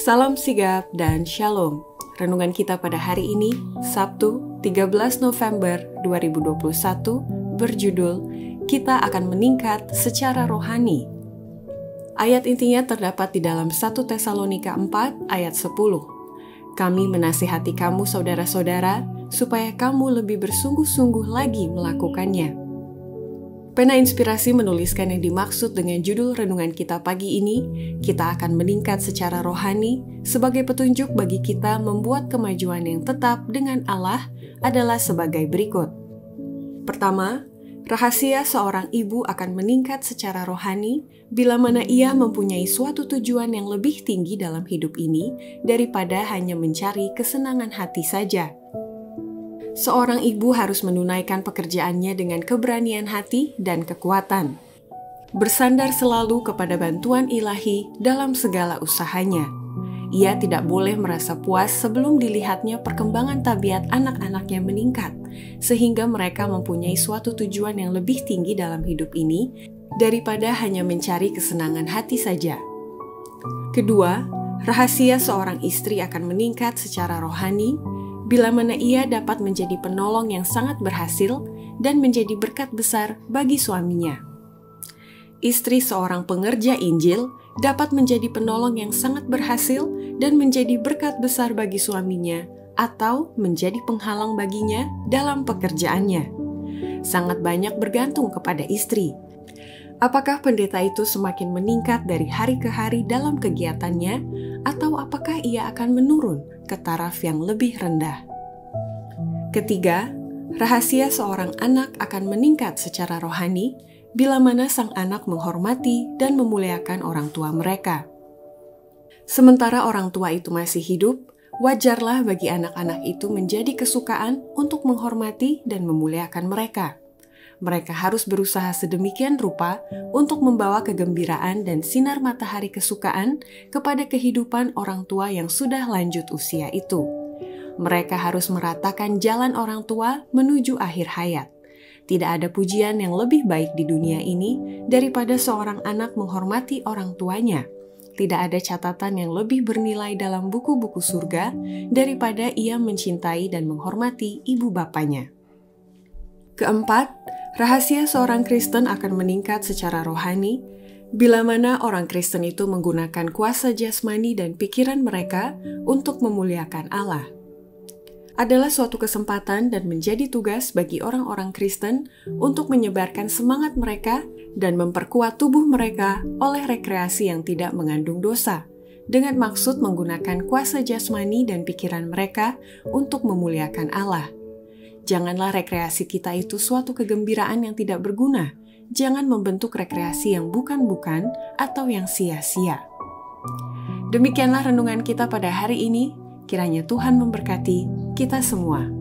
Salam sigap dan shalom. Renungan kita pada hari ini, Sabtu 13 November 2021, berjudul Kita akan meningkat secara rohani. Ayat intinya terdapat di dalam 1 Tesalonika 4 ayat 10. Kami menasihati kamu saudara-saudara, supaya kamu lebih bersungguh-sungguh lagi melakukannya. Pena Inspirasi menuliskan yang dimaksud dengan judul renungan kita pagi ini, kita akan meningkat secara rohani, sebagai petunjuk bagi kita membuat kemajuan yang tetap dengan Allah adalah sebagai berikut. Pertama, rahasia seorang ibu akan meningkat secara rohani bila mana ia mempunyai suatu tujuan yang lebih tinggi dalam hidup ini daripada hanya mencari kesenangan hati saja. Seorang ibu harus menunaikan pekerjaannya dengan keberanian hati dan kekuatan. Bersandar selalu kepada bantuan ilahi dalam segala usahanya. Ia tidak boleh merasa puas sebelum dilihatnya perkembangan tabiat anak-anaknya meningkat, sehingga mereka mempunyai suatu tujuan yang lebih tinggi dalam hidup ini daripada hanya mencari kesenangan hati saja. Kedua, rahasia seorang istri akan meningkat secara rohani bila mana ia dapat menjadi penolong yang sangat berhasil dan menjadi berkat besar bagi suaminya. Istri seorang pengerja Injil dapat menjadi penolong yang sangat berhasil dan menjadi berkat besar bagi suaminya atau menjadi penghalang baginya dalam pekerjaannya. Sangat banyak bergantung kepada istri. Apakah pendeta itu semakin meningkat dari hari ke hari dalam kegiatannya, atau apakah ia akan menurun ke taraf yang lebih rendah? Ketiga, rahasia seorang anak akan meningkat secara rohani bila mana sang anak menghormati dan memuliakan orang tua mereka. Sementara orang tua itu masih hidup, wajarlah bagi anak-anak itu menjadi kesukaan untuk menghormati dan memuliakan mereka. Mereka harus berusaha sedemikian rupa untuk membawa kegembiraan dan sinar matahari kesukaan kepada kehidupan orang tua yang sudah lanjut usia itu. Mereka harus meratakan jalan orang tua menuju akhir hayat. Tidak ada pujian yang lebih baik di dunia ini daripada seorang anak menghormati orang tuanya. Tidak ada catatan yang lebih bernilai dalam buku-buku surga daripada ia mencintai dan menghormati ibu bapanya. Keempat, rahasia seorang Kristen akan meningkat secara rohani bila mana orang Kristen itu menggunakan kuasa jasmani dan pikiran mereka untuk memuliakan Allah. Adalah suatu kesempatan dan menjadi tugas bagi orang-orang Kristen untuk menyebarkan semangat mereka dan memperkuat tubuh mereka oleh rekreasi yang tidak mengandung dosa, dengan maksud menggunakan kuasa jasmani dan pikiran mereka untuk memuliakan Allah. Janganlah rekreasi kita itu suatu kegembiraan yang tidak berguna. Jangan membentuk rekreasi yang bukan-bukan atau yang sia-sia. Demikianlah renungan kita pada hari ini. Kiranya Tuhan memberkati kita semua.